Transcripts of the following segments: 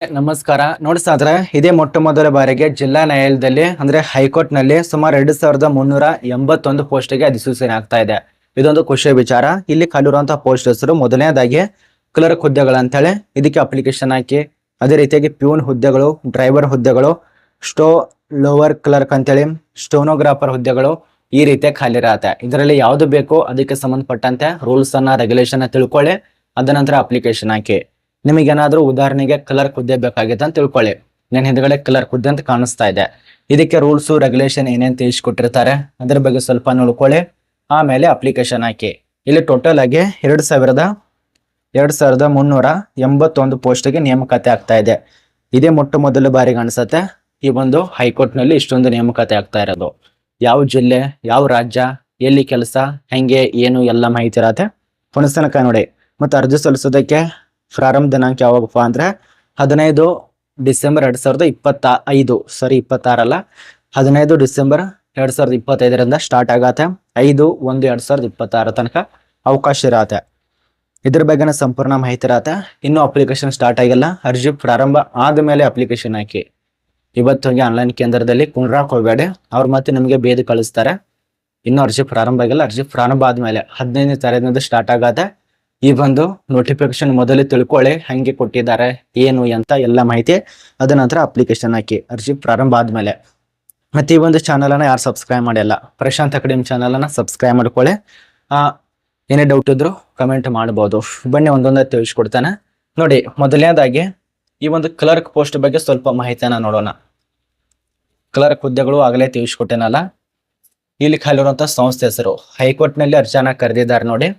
ನಮಸ್ಕಾರ. ನೋಡ್ಸಾದ್ರೆ ಇದೇ ಮೊಟ್ಟ ಮೊದಲ ಬಾರಿಗೆ ಜಿಲ್ಲಾ ನ್ಯಾಯಾಲಯದಲ್ಲಿ ಅಂದ್ರೆ ಹೈಕೋರ್ಟ್ ನಲ್ಲಿ ಸುಮಾರು 2381 ಪೋಸ್ಟ್ಗೆ ಅಧಿಸೂಚನೆ ಆಗ್ತಾ ಇದೆ. ಇದೊಂದು ಖುಷಿಯ ವಿಚಾರ. ಇಲ್ಲಿ ಖಾಲಿರುವಂತಹ ಪೋಸ್ಟ್ ಹೆಸರು ಮೊದಲನೇದಾಗಿ ಕ್ಲರ್ಕ್ ಹುದ್ದೆಗಳಂತೇಳಿ ಇದಕ್ಕೆ ಅಪ್ಲಿಕೇಶನ್ ಹಾಕಿ, ಅದೇ ರೀತಿಯಾಗಿ ಪ್ಯೂನ್ ಹುದ್ದೆಗಳು, ಡ್ರೈವರ್ ಹುದ್ದೆಗಳು, ಸ್ಟೋ ಲೋವರ್ ಕ್ಲರ್ಕ್ ಅಂತೇಳಿ ಸ್ಟೋನೋಗ್ರಾಫರ್ ಹುದ್ದೆಗಳು ಈ ರೀತಿಯ ಖಾಲಿ ಇರತ್ತೆ. ಇದರಲ್ಲಿ ಯಾವ್ದು ಬೇಕೋ ಅದಕ್ಕೆ ಸಂಬಂಧಪಟ್ಟಂತೆ ರೂಲ್ಸ್ ಅನ್ನ ರೆಗ್ಯುಲೇಷನ್ ತಿಳ್ಕೊಳ್ಳಿ, ಅದ ನಂತರ ಅಪ್ಲಿಕೇಶನ್ ಹಾಕಿ. ನಿಮಗೇನಾದ್ರೂ ಉದಾಹರಣೆಗೆ ಕ್ಲರ್ಕ್ ಹುದ್ದೆ ಬೇಕಾಗಿದೆ ಅಂತ ತಿಳ್ಕೊಳ್ಳಿ. ನಾನು ಹಿಂದ್ಗಡೆ ಕ್ಲರ್ಕ್ ಹುದ್ದೆ ಅಂತ ಕಾಣಿಸ್ತಾ ಇದೆ. ಇದಕ್ಕೆ ರೂಲ್ಸ್ ರೆಗ್ಯುಲೇಷನ್ ಏನೇನ್ ತಿಳಿಸ್ಕೊಟ್ಟಿರ್ತಾರೆ ಅದ್ರ ಬಗ್ಗೆ ಸ್ವಲ್ಪ ನೋಡ್ಕೊಳ್ಳಿ, ಆಮೇಲೆ ಅಪ್ಲಿಕೇಶನ್ ಹಾಕಿ. ಇಲ್ಲಿ ಟೋಟಲ್ ಆಗಿ 2381 ಪೋಸ್ಟ್ಗೆ ನೇಮಕಾತಿ ಆಗ್ತಾ ಇದೆ. ಇದೇ ಮೊಟ್ಟ ಮೊದಲ ಬಾರಿಗೆ ಅನ್ಸತ್ತೆ ಈ ಒಂದು ಹೈಕೋರ್ಟ್ ನಲ್ಲಿ ಇಷ್ಟೊಂದು ನೇಮಕಾತಿ ಆಗ್ತಾ ಇರೋದು. ಯಾವ ಜಿಲ್ಲೆ, ಯಾವ ರಾಜ್ಯ, ಎಲ್ಲಿ ಕೆಲಸ, ಹೆಂಗೆ ಏನು ಎಲ್ಲ ಮಾಹಿತಿ ಇರತ್ತೆ. ಪುನಸ್ತನಕ ನೋಡಿ. ಮತ್ತೆ ಅರ್ಜಿ ಸಲ್ಲಿಸೋದಕ್ಕೆ ಪ್ರಾರಂಭ ದಿನಾಂಕ ಯಾವಾಗಪ್ಪ ಅಂದ್ರೆ 15 ಡಿಸೆಂಬರ್ 2025, ಸರಿ 26 ಅಲ್ಲ, 15 ಡಿಸೆಂಬರ್ 2025ರಿಂದ ಸ್ಟಾರ್ಟ್ ಆಗತ್ತೆ. 5/1/2026 ತನಕ ಅವಕಾಶ ಇರತ್ತೆ. ಇದ್ರ ಬಗ್ಗೆನ ಸಂಪೂರ್ಣ ಮಾಹಿತಿ ಇರತ್ತೆ. ಇನ್ನು ಅಪ್ಲಿಕೇಶನ್ ಸ್ಟಾರ್ಟ್ ಆಗಿಲ್ಲ, ಅರ್ಜಿ ಪ್ರಾರಂಭ ಆದ್ಮೇಲೆ ಅಪ್ಲಿಕೇಶನ್ ಹಾಕಿ. ಇವತ್ತು ಹೋಗಿ ಆನ್ಲೈನ್ ಕೇಂದ್ರದಲ್ಲಿ ಕುಂಡ್ರಾಕ್ ಹೋಗಬೇಡಿ, ಅವ್ರು ಮತ್ತೆ ನಿಮಗೆ ಬೇದಿ ಕಳಿಸ್ತಾರೆ. ಇನ್ನು ಅರ್ಜಿ ಪ್ರಾರಂಭ ಆಗಿಲ್ಲ, ಅರ್ಜಿ ಪ್ರಾರಂಭ ಆದ್ಮೇಲೆ 15ನೇ ತಾರೀಕಿನಿಂದ ಸ್ಟಾರ್ಟ್ ಆಗತ್ತೆ. ಈ ಒಂದು ನೋಟಿಫಿಕೇಶನ್ ಮೊದಲೇ ತಿಳ್ಕೊಳ್ಳಿ, ಹೆಂಗೆ ಕೊಟ್ಟಿದ್ದಾರೆ ಏನು ಅಂತ ಎಲ್ಲ ಮಾಹಿತಿ. ಅದ ನಂತರ ಅಪ್ಲಿಕೇಶನ್ ಹಾಕಿ ಅರ್ಜಿ ಪ್ರಾರಂಭ ಆದ್ಮೇಲೆ. ಮತ್ತೆ ಈ ಒಂದು ಚಾನಲ್ ಅನ್ನ ಯಾರು ಸಬ್ಸ್ಕ್ರೈಬ್ ಮಾಡಿಲ್ಲ, ಪ್ರಶಾಂತ್ ಅಕಾಡೆಮಿ ಚಾನಲ್ ಅನ್ನ ಸಬ್ಸ್ಕ್ರೈಬ್ ಮಾಡ್ಕೊಳ್ಳಿ. ಏನೇ ಡೌಟ್ ಇದ್ರು ಕಮೆಂಟ್ ಮಾಡಬಹುದು. ಬನ್ನಿ ಒಂದೊಂದೇ ತಿಳಿಸ್ಕೊಡ್ತಾನೆ ನೋಡಿ. ಮೊದಲನೇದಾಗಿ ಈ ಒಂದು ಕ್ಲರ್ಕ್ ಪೋಸ್ಟ್ ಬಗ್ಗೆ ಸ್ವಲ್ಪ ಮಾಹಿತಿಯನ್ನ ನೋಡೋಣ. ಕ್ಲರ್ಕ್ ಹುದ್ದೆಗಳು ಆಗಲೇ ತಿಳಿಸ್ಕೊಟ್ಟೇನಲ್ಲ. ಇಲ್ಲಿ ಖಾಲಿರುವಂತಹ ಸಂಸ್ಥೆ ಹೆಸರು ಹೈಕೋರ್ಟ್ ನಲ್ಲಿ ಅರ್ಜಿಯನ್ನ ಕರೆದಿದ್ದಾರೆ ನೋಡಿ.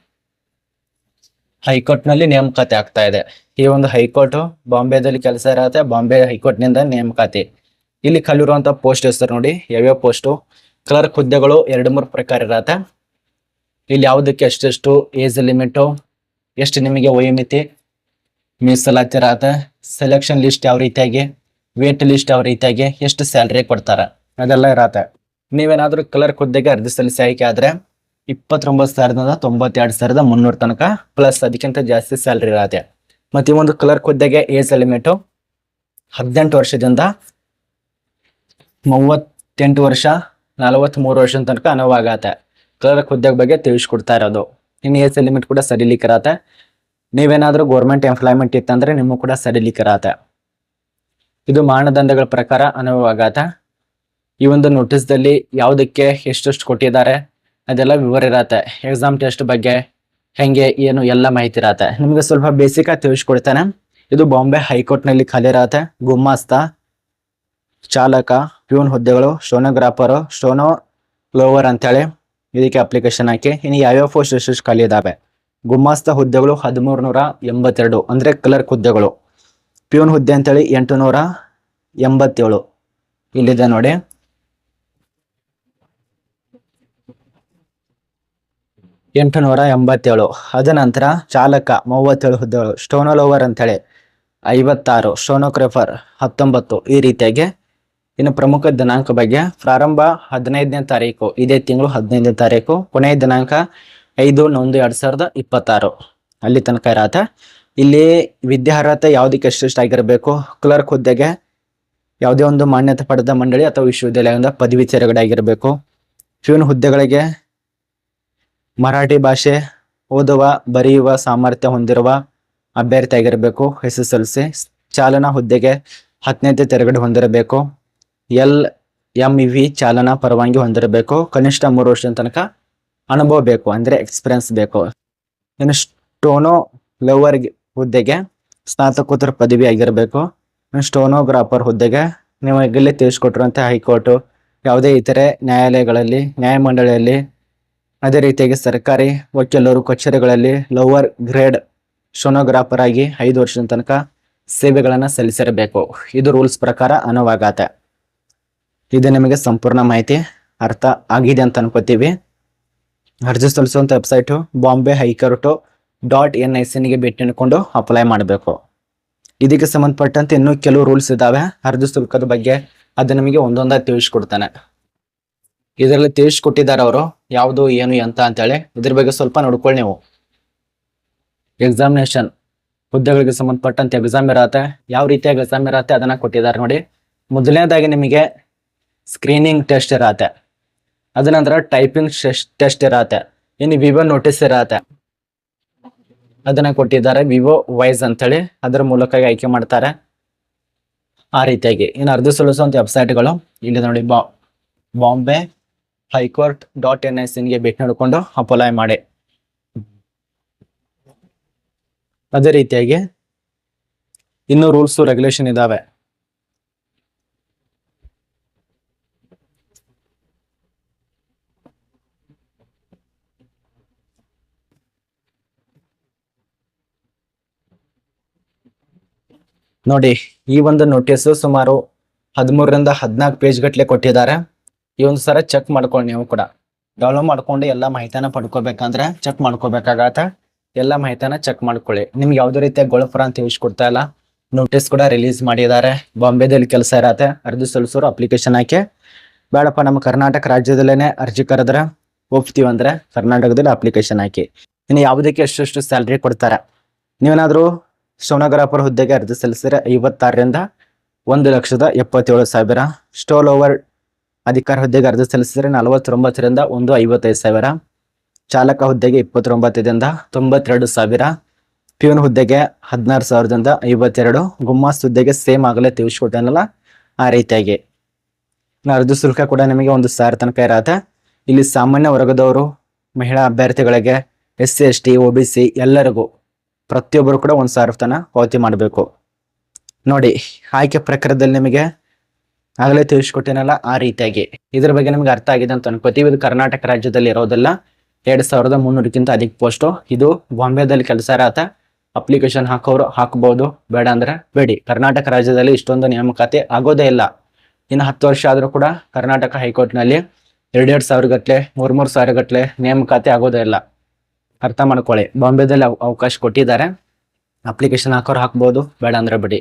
ಹೈಕೋರ್ಟ್ ನಲ್ಲಿ ನೇಮಕಾತಿ ಆಗ್ತಾ ಇದೆ. ಈ ಒಂದು ಹೈಕೋರ್ಟ್ ಬಾಂಬೆದಲ್ಲಿ ಕೆಲಸ ಇರತ್ತೆ. ಬಾಂಬೆ ಹೈಕೋರ್ಟ್ ನಿಂದ ನೇಮಕಾತಿ. ಇಲ್ಲಿ ಖಾಲಿರುವಂತಹ ಪೋಸ್ಟ್ ಹೆಸರು ನೋಡಿ. ಯಾವ್ಯಾವ ಪೋಸ್ಟು ಕ್ಲರ್ಕ್ ಹುದ್ದೆಗಳು 2-3 ಪ್ರಕಾರ ಇರತ್ತೆ. ಇಲ್ಲಿ ಯಾವುದಕ್ಕೆ ಎಷ್ಟೆಷ್ಟು ಏಜ್ ಲಿಮಿಟು, ಎಷ್ಟು ನಿಮಗೆ ವಯೋಮಿತಿ, ಮೀಸಲಾತಿ ಇರತ್ತೆ, ಸೆಲೆಕ್ಷನ್ ಲಿಸ್ಟ್ ಯಾವ ರೀತಿಯಾಗಿ, ವೇಟ್ ಲಿಸ್ಟ್ ಯಾವ ರೀತಿಯಾಗಿ, ಎಷ್ಟು ಸ್ಯಾಲ್ರಿ ಕೊಡ್ತಾರೆ ಅದೆಲ್ಲ ಇರತ್ತೆ. ನೀವೇನಾದ್ರೂ ಕ್ಲರ್ಕ್ ಹುದ್ದೆಗೆ ಅರ್ಜಿ ಸಲ್ಲಿಸಿ ಆಯ್ಕೆ ಆದ್ರೆ 29,000ದಿಂದ 92,300 ತನಕ ಪ್ಲಸ್ ಅದಕ್ಕಿಂತ ಜಾಸ್ತಿ ಸ್ಯಾಲ್ರಿ ಇರತ್ತೆ. ಮತ್ತೆ ಈ ಒಂದು ಕ್ಲರ್ಕ್ ಹುದ್ದೆಗೆ ಏಜ್ ಲಿಮಿಟು 18 ವರ್ಷದಿಂದ 38 ವರ್ಷ, 43 ವರ್ಷದ ತನಕ ಅನುವಾಗತ್ತೆ. ಕ್ಲರ್ಕ್ ಹುದ್ದೆ ಬಗ್ಗೆ ತಿಳಿಸ್ಕೊಡ್ತಾ ಇರೋದು. ಇನ್ನು ಏಜ್ ಲಿಮಿಟ್ ಕೂಡ ಸಡಿಲಿಕ್ಕಿರತ್ತೆ. ನೀವೇನಾದ್ರೂ ಗೌರ್ಮೆಂಟ್ ಎಂಪ್ಲಾಯ್ಮೆಂಟ್ ಇತ್ತಂದ್ರೆ ನಿಮಗೂ ಕೂಡ ಸಡಿಲಿಕ್ಕಿರತ್ತೆ. ಇದು ಮಾನದಂಡಗಳ ಪ್ರಕಾರ ಅನುವಾಗತ್ತೆ. ಈ ಒಂದು ನೋಟಿಸ್ದಲ್ಲಿ ಯಾವುದಕ್ಕೆ ಎಷ್ಟೆಷ್ಟು ಕೊಟ್ಟಿದ್ದಾರೆ ಅದೆಲ್ಲ ವಿವರ ಇರತ್ತೆ. ಎಕ್ಸಾಮ್ ಟೆಸ್ಟ್ ಬಗ್ಗೆ ಹೆಂಗೆ ಏನು ಎಲ್ಲ ಮಾಹಿತಿ ಇರತ್ತೆ. ನಿಮ್ಗೆ ಸ್ವಲ್ಪ ಬೇಸಿಕ್ ಆಗಿ ತಿಳಿಸ್ಕೊಡ್ತಾನೆ. ಇದು ಬಾಂಬೆ ಹೈಕೋರ್ಟ್ ನಲ್ಲಿ ಖಾಲಿ ಇರತ್ತೆ. ಗುಮಾಸ್ತ, ಚಾಲಕ, ಪ್ಯೂನ್ ಹುದ್ದೆಗಳು, ಸ್ಟೋನೋಗ್ರಾಫರ್, ಸ್ಟೋನೋ ಲೋವರ್ ಅಂತೇಳಿ ಇದಕ್ಕೆ ಅಪ್ಲಿಕೇಶನ್ ಹಾಕಿ. ಇನ್ನು ಯಾವ್ಯಾವ ಪೋಸ್ಟ್ ಎಷ್ಟು ಖಾಲಿ ಇದಾವೆ. ಗುಮಾಸ್ತ ಹುದ್ದೆಗಳು 1382 ಅಂದ್ರೆ ಕ್ಲರ್ಕ್ ಹುದ್ದೆಗಳು. ಪ್ಯೂನ್ ಹುದ್ದೆ ಅಂತೇಳಿ 887 ಇಲ್ಲಿದೆ ನೋಡಿ. ಅದ ನಂತರ ಚಾಲಕ 37 ಹುದ್ದೆಗಳು. ಸ್ಟೋನೋಲೋವರ್ ಅಂತೇಳಿ 56, ಸ್ಟೋನೋಗ್ರಾಫರ್ 19 ಈ ರೀತಿಯಾಗಿ. ಇನ್ನು ಪ್ರಮುಖ ದಿನಾಂಕ ಬಗ್ಗೆ ಪ್ರಾರಂಭ 15ನೇ ತಾರೀಕು, ಇದೇ ತಿಂಗಳು 15ನೇ ತಾರೀಕು. ಕೊನೆಯ ದಿನಾಂಕ 5/1/2026 ಅಲ್ಲಿ ತನಕ ಇರತ್ತೆ. ಇಲ್ಲಿ ವಿದ್ಯಾರ್ಹತೆ ಯಾವುದಕ್ಕೆ ಎಷ್ಟೆಷ್ಟು ಆಗಿರಬೇಕು. ಕ್ಲರ್ಕ್ ಹುದ್ದೆಗೆ ಯಾವುದೇ ಒಂದು ಮಾನ್ಯತೆ ಪಡೆದ ಮಂಡಳಿ ಅಥವಾ ವಿಶ್ವವಿದ್ಯಾಲಯದಿಂದ ಪದವಿ ತೇರ್ಗಡೆ ಆಗಿರಬೇಕು. ಪ್ಯೂನ್ ಹುದ್ದೆಗಳಿಗೆ ಮರಾಠಿ ಭಾಷೆ ಓದುವ ಬರೆಯುವ ಸಾಮರ್ಥ್ಯ ಹೊಂದಿರುವ ಅಭ್ಯರ್ಥಿ ಆಗಿರಬೇಕು. SSLC. ಚಾಲನಾ ಹುದ್ದೆಗೆ 10ನೇ ತರಗತಿ ಹೊಂದಿರಬೇಕು. LMV ಚಾಲನಾ ಪರವಾನಗಿ ಹೊಂದಿರಬೇಕು. ಕನಿಷ್ಠ 3 ವರ್ಷದ ತನಕ ಅನುಭವ ಬೇಕು, ಅಂದ್ರೆ ಎಕ್ಸ್ಪೀರಿಯನ್ಸ್ ಬೇಕು. ಇನ್ನು ಸ್ಟೋನೋ ಲೋವರ್ ಹುದ್ದೆಗೆ ಸ್ನಾತಕೋತ್ತರ ಪದವಿ ಆಗಿರಬೇಕು. ಸ್ಟೋನೋಗ್ರಾಫರ್ ಹುದ್ದೆಗೆ ನೀವು ಈಗಲೇ ತಿಳಿಸ್ಕೊಟ್ಟಿರುವಂತೆ ಹೈಕೋರ್ಟ್, ಯಾವುದೇ ಇತರೆ ನ್ಯಾಯಾಲಯಗಳಲ್ಲಿ, ನ್ಯಾಯಮಂಡಳಿಯಲ್ಲಿ, ಅದೇ ರೀತಿಯಾಗಿ ಸರ್ಕಾರಿ ವಕೀಲರು ಕಚೇರಿಗಳಲ್ಲಿ ಲೋವರ್ ಗ್ರೇಡ್ ಸ್ಟೋನೋಗ್ರಾಫರ್ ಆಗಿ 5 ವರ್ಷದ ತನಕ ಸೇವೆಗಳನ್ನ ಸಲ್ಲಿಸಿರಬೇಕು. ಇದು ರೂಲ್ಸ್ ಪ್ರಕಾರ ಅನುವಾಗತ್ತೆ. ಇದು ನಿಮಗೆ ಸಂಪೂರ್ಣ ಮಾಹಿತಿ ಅರ್ಥ ಆಗಿದೆ ಅಂತ ಅನ್ಕೋತೀವಿ. ಅರ್ಜಿ ಸಲ್ಲಿಸುವಂತ ವೆಬ್ಸೈಟು ಬಾಂಬೆ ಹೈಕೋರ್ಟ್ .nic ಗೆ ಭೇಟಿ ನೀಡಿಕೊಂಡು ಅಪ್ಲೈ ಮಾಡಬೇಕು. ಇದಕ್ಕೆ ಸಂಬಂಧಪಟ್ಟಂತೆ ಇನ್ನೂ ಕೆಲವು ರೂಲ್ಸ್ ಇದಾವೆ ಅರ್ಜಿ ಶುಲ್ಕದ ಬಗ್ಗೆ. ಅದು ನಿಮಗೆ ಒಂದೊಂದಾಗಿ ತಿಳಿಸ್ಕೊಡ್ತಾನೆ. ಇದರಲ್ಲಿ ತಿಳಿಸ್ಕೊಟ್ಟಿದ್ದಾರೆ ಅವರು ಯಾವುದು ಏನು ಎಂತ ಅಂತೇಳಿ. ಇದ್ರ ಬಗ್ಗೆ ಸ್ವಲ್ಪ ನೋಡ್ಕೊಳ್ಳಿ ನೀವು. ಎಕ್ಸಾಮಿನೇಷನ್ ಹುದ್ದೆಗಳಿಗೆ ಸಂಬಂಧಪಟ್ಟಂತೆ ಎಕ್ಸಾಮ್ ಇರತ್ತೆ. ಯಾವ ರೀತಿಯಾಗಿ ಎಕ್ಸಾಮ್ ಇರತ್ತೆ ಅದನ್ನ ಕೊಟ್ಟಿದ್ದಾರೆ ನೋಡಿ. ಮೊದಲನೇದಾಗಿ ನಿಮಗೆ ಸ್ಕ್ರೀನಿಂಗ್ ಟೆಸ್ಟ್ ಇರತ್ತೆ, ಅದ ನಂತರ ಟೈಪಿಂಗ್ ಟೆಸ್ಟ್ ಇರತ್ತೆ, ಇನ್ನು ವಿವೋ ನೋಟಿಸ್ ಇರತ್ತೆ, ಅದನ್ನ ಕೊಟ್ಟಿದ್ದಾರೆ ವಿವೋ ವೈಸ್ ಅಂತೇಳಿ. ಅದರ ಮೂಲಕ ಆಯ್ಕೆ ಮಾಡ್ತಾರೆ ಆ ರೀತಿಯಾಗಿ. ಇನ್ನು ಅರ್ಜಿ ಸಲ್ಲಿಸುವಂತ ವೆಬ್ಸೈಟ್ಗಳು ಇಲ್ಲಿ ನೋಡಿ, ಬಾಂಬೆ ಹೈಕೋರ್ಟ್ .NIC ಭೇಟಿ ನೋಡಿಕೊಂಡು ಅಪ್ಲೈ ಮಾಡಿ. ಅದೇ ರೀತಿಯಾಗಿ ಇನ್ನು ರೂಲ್ಸ್ ರೆಗ್ಯುಲೇಷನ್ ಇದಾವೆ. ನೋಡಿ, ಈ ಒಂದು ನೋಟಿಸ್ ಸುಮಾರು 13ರಿಂದ 14 ಪೇಜ್ ಗಟ್ಟಲೆ ಕೊಟ್ಟಿದ್ದಾರೆ. ಈ ಒಂದು ಸರ ಚೆಕ್ ಮಾಡ್ಕೊಂಡು ನೀವು ಕೂಡ ಡೌನ್ಲೋಡ್ ಮಾಡ್ಕೊಂಡು ಎಲ್ಲ ಮಾಹಿತಿನ ಪಡ್ಕೋಬೇಕಂದ್ರೆ ಚೆಕ್ ಮಾಡ್ಕೋಬೇಕಾಗತ್ತೆ. ಎಲ್ಲ ಮಾಹಿತಿನ ಚೆಕ್ ಮಾಡ್ಕೊಳ್ಳಿ. ನಿಮ್ಗೆ ಯಾವುದೇ ರೀತಿಯ ಗೊಳಫರ ಅಂತ ತಿಳಿಸ್ಕೊಡ್ತಾ ಇಲ್ಲ. ನೋಟಿಸ್ ಕೂಡ ರಿಲೀಸ್ ಮಾಡಿದ್ದಾರೆ. ಬಾಂಬೆದಲ್ಲಿ ಕೆಲಸ ಇರತ್ತೆ. ಅರ್ಜಿ ಸಲ್ಲಿಸೋರು ಅಪ್ಲಿಕೇಶನ್ ಹಾಕಿ. ಬೇಡಪ್ಪ ನಮ್ಮ ಕರ್ನಾಟಕ ರಾಜ್ಯದಲ್ಲೇನೆ ಅರ್ಜಿ ಕರೆದ್ರೆ ಒಪ್ತೀವಿ ಅಂದ್ರೆ ಕರ್ನಾಟಕದಲ್ಲಿ ಅಪ್ಲಿಕೇಶನ್ ಹಾಕಿ. ಇನ್ನು ಯಾವುದಕ್ಕೆ ಎಷ್ಟೆಷ್ಟು ಸ್ಯಾಲ್ರಿ ಕೊಡ್ತಾರೆ. ನೀವೇನಾದ್ರೂ ಸ್ಟೆನೋಗ್ರಾಫರ್ ಹುದ್ದೆಗೆ ಅರ್ಜಿ ಸಲ್ಲಿಸಿದ್ರೆ 56ರಿಂದ 1,77,000. ಸ್ಟೋಲ್ ಓವರ್ ಅಧಿಕಾರ ಹುದ್ದೆಗೆ ಅರ್ಜಿ ಸಲ್ಲಿಸಿದ್ರೆ 49ರಿಂದ 55,000. ಚಾಲಕ ಹುದ್ದೆಗೆ 29ರಿಂದ 92,000. ಪ್ಯೂನ್ ಹುದ್ದೆಗೆ 16,000ದಿಂದ 52. ಗುಮ್ಮಾಸ್ ಹುದ್ದೆಗೆ ಸೇಮ್ ಆಗಲೇ ತಿಳಿಸ್ಕೊಟ್ಟೇನಲ್ಲ ಆ ರೀತಿಯಾಗಿ. ಅರ್ಜಿ ಶುಲ್ಕ ಕೂಡ ನಿಮಗೆ 1,000 ತನಕ ಇರತ್ತೆ. ಇಲ್ಲಿ ಸಾಮಾನ್ಯ ವರ್ಗದವರು, ಮಹಿಳಾ ಅಭ್ಯರ್ಥಿಗಳಿಗೆ, SC ST OBC ಎಲ್ಲರಿಗೂ ಪ್ರತಿಯೊಬ್ಬರು ಕೂಡ 1,000 ತನ ಪಾವತಿ ಮಾಡಬೇಕು. ನೋಡಿ, ಆಯ್ಕೆ ಪ್ರಕಾರದಲ್ಲಿ ನಿಮಗೆ ಆಗಲೇ ತಿಳಿಸ್ಕೊಟ್ಟೇನಲ್ಲ ಆ ರೀತಿಯಾಗಿ. ಇದ್ರ ಬಗ್ಗೆ ನಿಮ್ಗೆ ಅರ್ಥ ಆಗಿದೆ ಅಂತ ಅನ್ಕೋತೀವಿ. ಇದು ಕರ್ನಾಟಕ ರಾಜ್ಯದಲ್ಲಿ ಇರೋದಿಲ್ಲ. 2,300ಕ್ಕಿಂತ ಅಧಿಕ ಪೋಸ್ಟ್. ಇದು ಬಾಂಬೆದಲ್ಲಿ ಕೆಲಸ ಇರತ್ತೆ. ಅಪ್ಲಿಕೇಶನ್ ಹಾಕೋರು ಹಾಕಬಹುದು, ಬೇಡ ಅಂದ್ರೆ ಬೇಡಿ. ಕರ್ನಾಟಕ ರಾಜ್ಯದಲ್ಲಿ ಇಷ್ಟೊಂದು ನೇಮಕಾತಿ ಆಗೋದೇ ಇಲ್ಲ. ಇನ್ನು 10 ವರ್ಷ ಆದ್ರೂ ಕೂಡ ಕರ್ನಾಟಕ ಹೈಕೋರ್ಟ್ನಲ್ಲಿ 2,000 ಗಟ್ಲೆ 3,000 ಗಟ್ಲೆ ನೇಮಕಾತಿ ಆಗೋದೇ ಇಲ್ಲ. ಅರ್ಥ ಮಾಡ್ಕೊಳ್ಳಿ. ಬಾಂಬೆದಲ್ಲಿ ಅವಕಾಶ ಕೊಟ್ಟಿದ್ದಾರೆ. ಅಪ್ಲಿಕೇಶನ್ ಹಾಕೋರು ಹಾಕ್ಬೋದು, ಬೇಡ ಅಂದ್ರೆ ಬಿಡಿ.